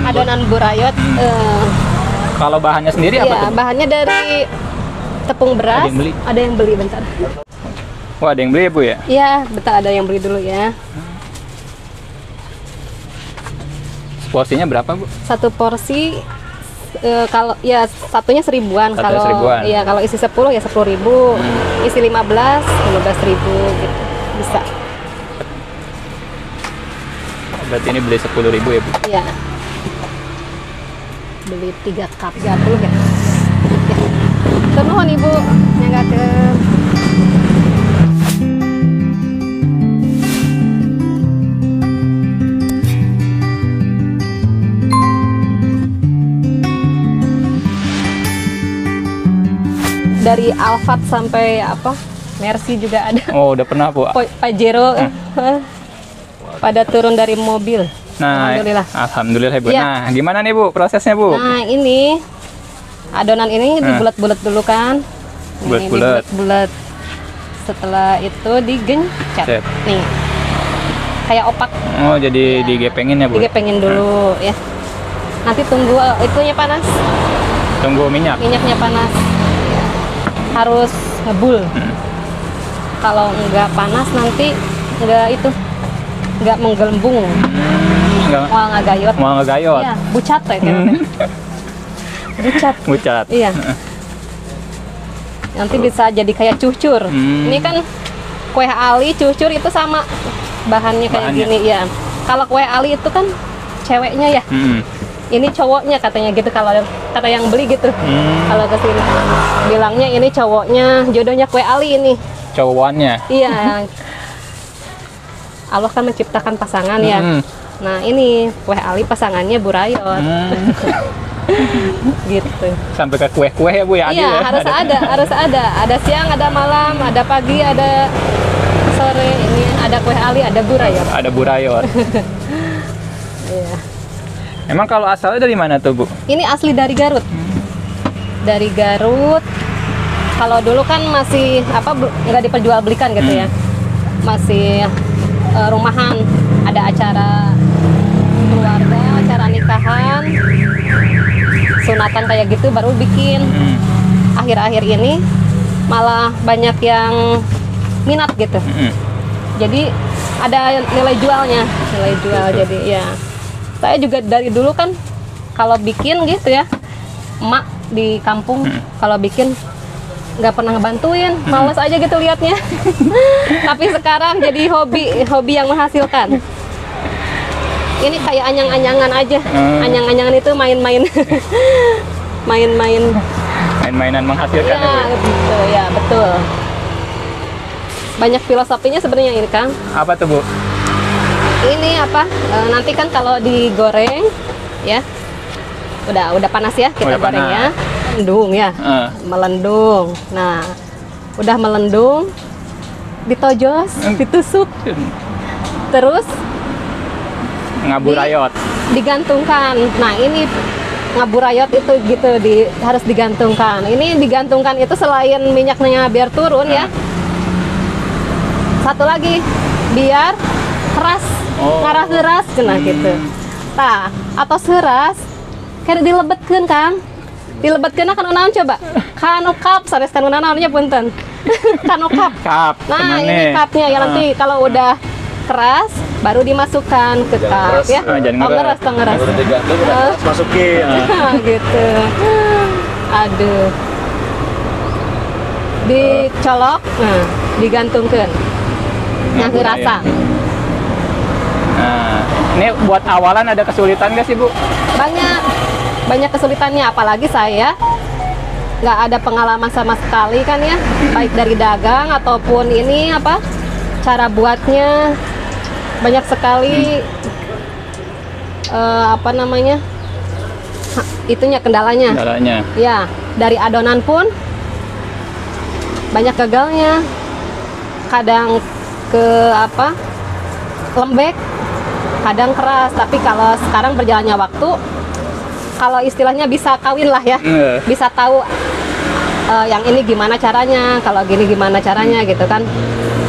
Adonan burayot. Kalau bahannya sendiri apa Iya, tuh? bahannya dari tepung beras. Ada yang beli bentar. Wah, ada yang beli ya Bu ya? Iya, bentar ada yang beli dulu ya. Porsinya berapa Bu? Satu porsi kalau ya satunya 1000-an. Satunya Kalau 1000-an. iya kalau isi 10 ya 10.000. Isi 15.000 gitu. Bisa. Berarti ini beli 10.000 ya Bu? Iya. Beli 3 cup 30 ya. Ya. Nuhun Ibu, nyanggakeun. Dari Alphard sampai apa? Mercy juga ada. Oh, udah pernah Bu? Pajero pada turun dari mobil. Nah, alhamdulillah Bu. Ya. Nah, gimana nih Bu prosesnya Bu? Nah, ini adonan ini dibulat-bulat dulu kan. Ini dibulat-bulat. Setelah itu digencet. Nih. Kayak opak. Oh, jadi digepengin ya Bu? Digepengin dulu ya. Nanti tunggu itunya panas. Tunggu minyak. Minyaknya panas. Harus ngebul. Kalau nggak panas nanti nggak menggelembung. Mau ngagayot. Mau ngagayot. Iya, bucat ya kan. Bucat. Iya. Nanti bisa jadi kayak cucur. Ini kan kue ali, cucur itu sama bahannya kayak gini ya. Kalau kue ali itu kan ceweknya ya. Ini cowoknya katanya gitu, kalau kata yang beli gitu. Kalau kesini bilangnya ini cowoknya, jodohnya kue ali ini. Cowoknya. Iya. Allah kan menciptakan pasangan ya. Nah ini kue ali pasangannya burayot. Gitu. Sampai ke kue-kue ya Bu ya? Iya, harus ada. Ada siang, ada malam, ada pagi, ada sore. Ini ada kue ali, ada burayot. Ada burayot. Iya. Emang kalau asalnya dari mana tuh Bu? Ini asli dari Garut. Dari Garut. Kalau dulu kan masih nggak diperjualbelikan gitu ya. Masih rumahan, ada acara keluarga, acara nikahan, sunatan kayak gitu baru bikin. Akhir-akhir ini malah banyak yang minat gitu. Jadi ada nilai jualnya, jadi ya. Saya juga dari dulu kan kalau bikin gitu ya, emak di kampung kalau bikin nggak pernah ngebantuin, males aja gitu liatnya. Tapi sekarang jadi hobi yang menghasilkan. Ini kayak anyang-anyangan aja. Anyang-anyangan itu main-main. Main-mainan menghasilkan ya, gitu ya, betul. Banyak filosofinya sebenarnya ini Kang. Apa tuh Bu? Ini nanti kan kalau digoreng ya udah panas ya, kita goreng ya, melendung ya, melendung. Nah udah melendung, ditojos, ditusuk, terus ngaburayot, digantungkan. Nah ini ngaburayot itu gitu harus digantungkan. Ini digantungkan itu selain minyaknya biar turun ya, satu lagi biar keras. Ngarah keras kena gitu. Tah, atau seras kayak dilebetkeun Kang. Dilebetkeun kan naon coba? Kanu cup sanes kanu naonnya punten. Kanu cup. Nah, ini cupnya ya nanti kalau udah keras baru dimasukkan ke cup ya. Ngeras. Baru digantung, masukin. Gitu. Aduh. Dicolok, nah, digantungkeun. Yang rasa. Nah, ini buat awalan ada kesulitan nggak sih Bu? Banyak kesulitannya, apalagi saya nggak ada pengalaman sama sekali kan ya, baik dari dagang ataupun ini cara buatnya banyak sekali itunya kendalanya. Ya, dari adonan pun banyak gagalnya, kadang lembek, kadang keras. Tapi kalau sekarang berjalannya waktu, kalau istilahnya bisa kawin lah ya, bisa tahu yang ini gimana caranya, kalau gini gimana caranya gitu kan.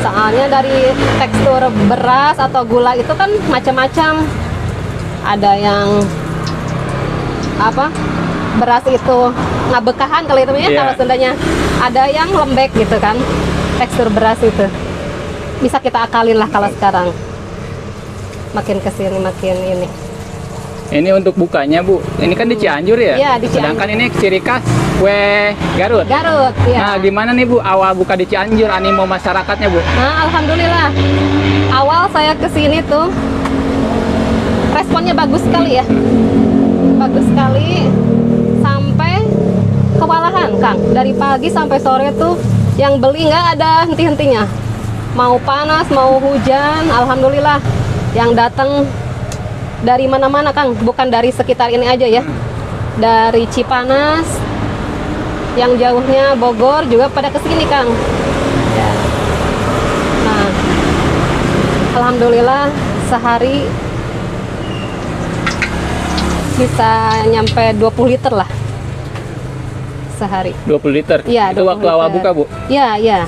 Soalnya dari tekstur beras atau gula itu kan macam-macam, ada yang apa beras itu ngabekahan kali itu ya, Iya. kalau Sundanya. Ada yang lembek gitu kan, tekstur beras itu. Bisa kita akalin lah kalau sekarang. Makin kesini makin ini. Ini untuk bukanya Bu, ini kan di Cianjur ya? Iya, di Cianjur. Sedangkan ini ciri khas kue Garut. Garut, ya. Nah, gimana nih Bu awal buka di Cianjur, animo masyarakatnya Bu? Nah, alhamdulillah. Awal saya kesini tuh responnya bagus sekali ya. Bagus sekali sampai kewalahan, Kang. Dari pagi sampai sore tuh yang beli nggak ada henti-hentinya. Mau panas, mau hujan, alhamdulillah. Yang datang dari mana-mana, Kang. Bukan dari sekitar ini aja ya. Dari Cipanas, yang jauhnya Bogor juga pada kesini, Kang. Ya. Nah, alhamdulillah sehari bisa nyampe 20 liter lah sehari. 20 liter? Iya, Itu 20 waktu awal liter. buka Bu? Iya, iya.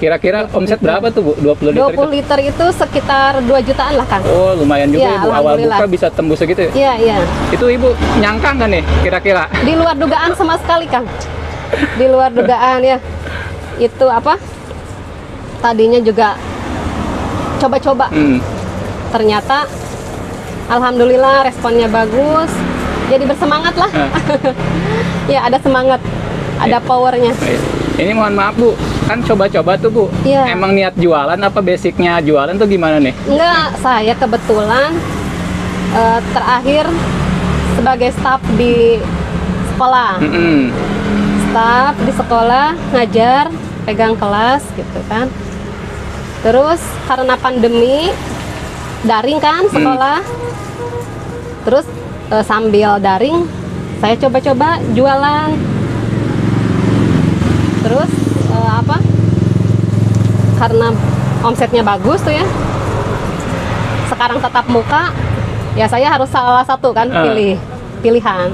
Kira-kira omset berapa tuh Bu? 20 liter 20 itu? liter itu sekitar 2 jutaan lah, Kang. Oh, lumayan juga Iya, ya Bu, awal alhamdulillah. buka bisa tembus segitu ya? Iya, iya. Itu Ibu nyangka nggak nih kira-kira? Di luar dugaan sama sekali, Kang. Di luar dugaan ya. Itu apa? Tadinya juga coba-coba. Ternyata alhamdulillah responnya bagus. Jadi bersemangat lah. Ya, ada semangat. Ada powernya. Baik. Ini mohon maaf Bu, kan coba-coba tuh Bu. Iya. Emang niat jualan apa basicnya jualan tuh gimana nih? Enggak, saya kebetulan terakhir sebagai staf di sekolah. Staf di sekolah, ngajar, pegang kelas gitu kan. Terus karena pandemi, daring kan sekolah. Terus sambil daring, saya coba-coba jualan. Terus apa? Karena omsetnya bagus tuh ya. Sekarang tetap muka, ya saya harus salah satu kan pilihan.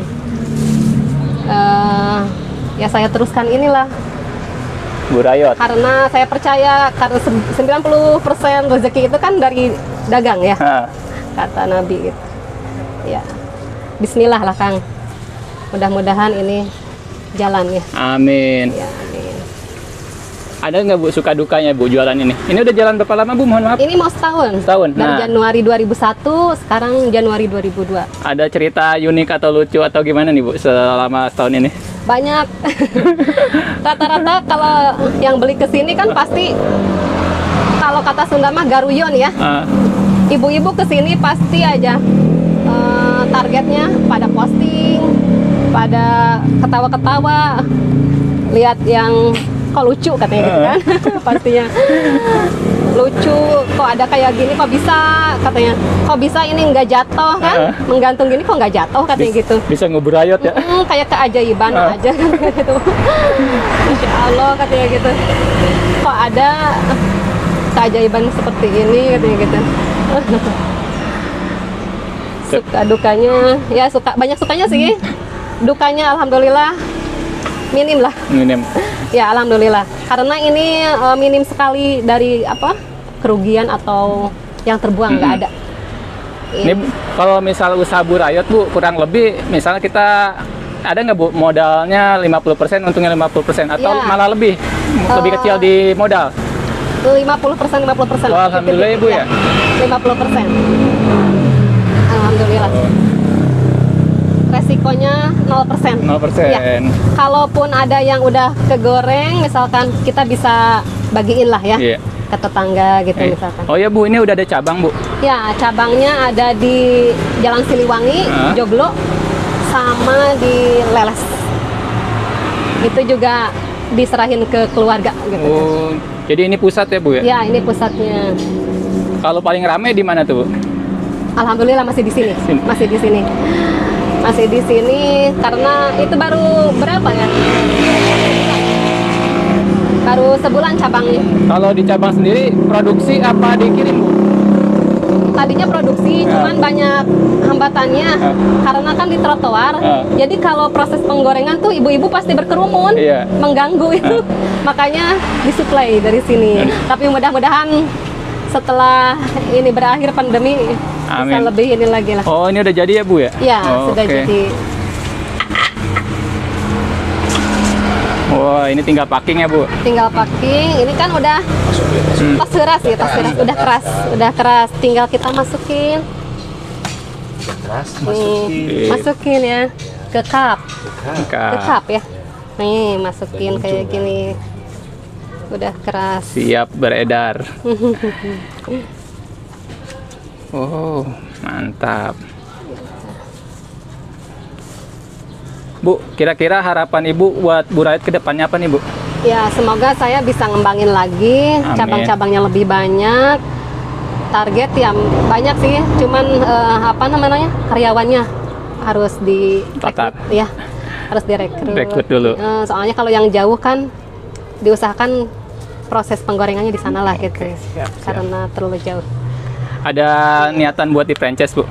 Ya saya teruskan inilah. Bu Rayot. Karena saya percaya karena 90% rezeki itu kan dari dagang ya. Kata Nabi gitu. Ya. Bismillah lah, Kang. Mudah-mudahan ini jalan ya. Amin. Ya, amin. Ada nggak Bu suka dukanya Bu jualan ini? Ini udah jalan berapa lama Bu? Mohon maaf. Ini mau setahun. Setahun. Dari Nah. Januari 2001, sekarang Januari 2002. Ada cerita unik atau lucu atau gimana nih Bu selama setahun ini? Banyak. Rata-rata kalau yang beli ke sini kan pasti kalau kata Sunda mah garuyon ya. Ibu-ibu ke sini pasti aja targetnya pada posting, pada ketawa-ketawa, lihat yang kok lucu katanya gitu kan. Pastinya lucu, kok ada kayak gini, kok bisa katanya, kok bisa ini nggak jatuh kan, menggantung gini kok nggak jatuh katanya gitu. Bisa ngeberayot ya? Kayak keajaiban aja gitu. Masya Allah katanya gitu. Kok ada keajaiban seperti ini katanya gitu. Suka dukanya, ya suka banyak sukanya sih. Dukanya alhamdulillah minim lah. Minim. Ya alhamdulillah. Karena ini minim sekali dari apa kerugian atau yang terbuang nggak ada. Ini kalau misal usaha Bu Rayot Bu kurang lebih misalnya kita ada nggak Bu modalnya 50%, untungnya 50% atau Ya. malah lebih kecil di modal? 50%. Oh, alhamdulillah ya, Bu ya. 50%. Alhamdulillah. Resikonya 0%. 0%. Ya. Kalaupun ada yang udah kegoreng, misalkan kita bisa bagiin lah ya Iya. ke tetangga gitu misalkan. Oh ya Bu, ini udah ada cabang Bu. Ya, cabangnya ada di Jalan Siliwangi, Joglo, sama di Leles. Itu juga diserahin ke keluarga gitu. Oh, jadi ini pusat ya Bu ya? Ya, ini pusatnya. Kalau paling rame di mana tuh Bu? Alhamdulillah masih di sini. Sini. Masih di sini. Masih di sini karena itu baru berapa ya? Baru sebulan cabangnya. Kalau di cabang sendiri produksi apa dikirim Bu? Tadinya produksi, cuman banyak hambatannya karena kan di trotoar. Jadi kalau proses penggorengan tuh ibu-ibu pasti berkerumun, Iya. mengganggu itu. Makanya disuplai dari sini. Tapi mudah-mudahan setelah ini berakhir pandemi bisa Amin. lebih ini lagi lah. Oh, ini udah jadi ya Bu ya? Ya, Oh, sudah oke. jadi. Wah, ini tinggal packing ya, Bu? Tinggal packing. Ini kan udah tas keras ya, tas keras. Udah keras. Tinggal kita masukin. Keras, Nih, masukin ya ke cup. Ke cup ya. Nih, masukin kayak gini. Udah keras. Siap beredar. Oh, mantap. Bu, kira-kira harapan Ibu buat Burayot ke depannya apa nih, Bu? Ya, semoga saya bisa ngembangin lagi, Amin. cabang-cabangnya lebih banyak. Target ya banyak sih, cuman apa namanya, karyawannya harus Tatar. ya, harus direkrut. Rekrut dulu. Soalnya kalau yang jauh kan diusahakan proses penggorengannya di sana lah gitu, siap. karena terlalu jauh. Ada niatan buat di franchise, Bu?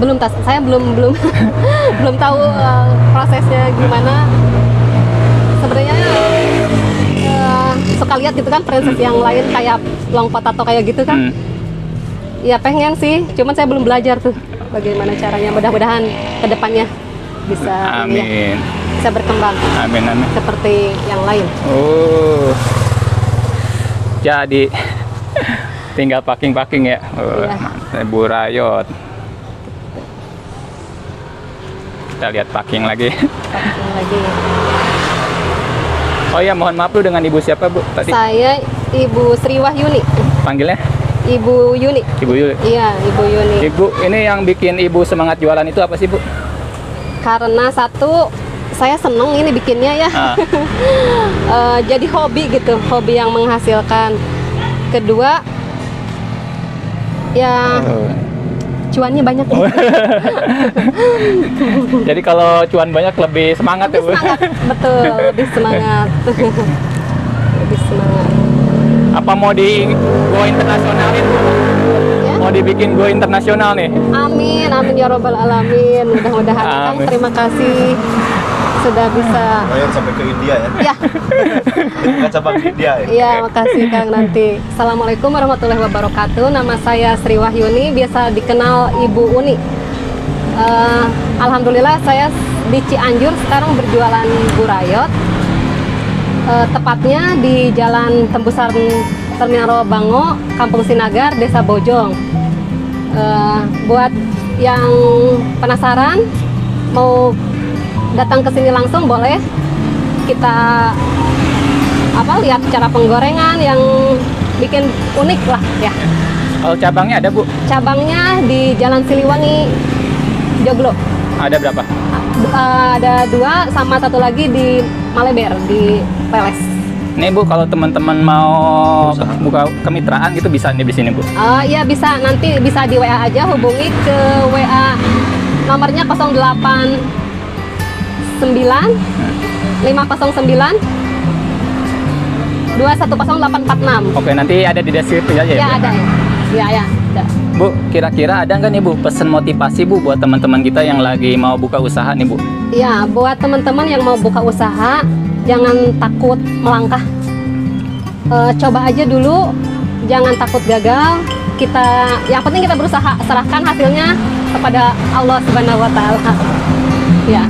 Belum saya belum belum tahu prosesnya gimana. Sebenarnya suka lihat gitu kan franchise yang lain kayak long potato kayak gitu kan. Ya pengen sih, cuman saya belum belajar tuh bagaimana caranya. Mudah-mudahan kedepannya bisa Amin. ya, bisa berkembang Amin, amin. seperti yang lain. Oh, jadi tinggal packing ya. Oh, Iya. mantap, Burayot. Kita lihat packing lagi. Packing lagi. Oh ya, mohon maaf, lu dengan Ibu siapa, Bu? Tadi Saya Ibu Sri Wahyuni. panggilnya Ibu Yuni. Ibu Yuli. Iya, Ibu Yuni. Ibu, ini yang bikin Ibu semangat jualan itu apa sih, Bu? Karena satu, saya seneng ini bikinnya ya. Jadi hobi gitu, hobi yang menghasilkan. Kedua, ya cuannya banyak. Jadi kalau cuan banyak lebih semangat ya, Bu? Semangat, betul, lebih semangat. Lebih semangat. Apa mau di go internasionalin, Bu? Ya? Mau dibikin go internasional nih? Amin, amin ya robbal alamin. Mudah-mudahan Kang, Amin. terima kasih sudah bisa. Burayot sampai ke India ya. Ya, Bukan cabang di India ya. iya, makasih Kang nanti. Assalamualaikum warahmatullahi wabarakatuh. Nama saya Sri Wahyuni, biasa dikenal Ibu Uni. Alhamdulillah saya di Cianjur sekarang berjualan Burayot. Tepatnya di Jalan Tembusan Terminal Bango, Kampung Sinagar, Desa Bojong. Buat yang penasaran mau datang ke sini langsung boleh. Kita lihat cara penggorengan yang bikin unik lah ya. Kalau cabangnya ada, Bu? Cabangnya di Jalan Siliwangi, Joglo. Ada berapa? Ada 2 sama satu lagi di Maleber di Peles. Nih, Bu, kalau teman-teman mau buka kemitraan gitu bisa nih di sini, Bu. Iya bisa, nanti bisa di WA aja, hubungi ke WA nomornya 089 509 210846. Oke, nanti ada di deskripsi aja ya, Ya Bu? ada ya. Ya ya, ada. Bu, kira-kira ada nggak nih, Bu, pesan motivasi, Bu, buat teman-teman kita yang lagi mau buka usaha nih, Bu? Ya, buat teman-teman yang mau buka usaha, jangan takut melangkah. Coba aja dulu, jangan takut gagal. Yang penting kita berusaha, serahkan hasilnya kepada Allah Subhanahu wa taala. Ya.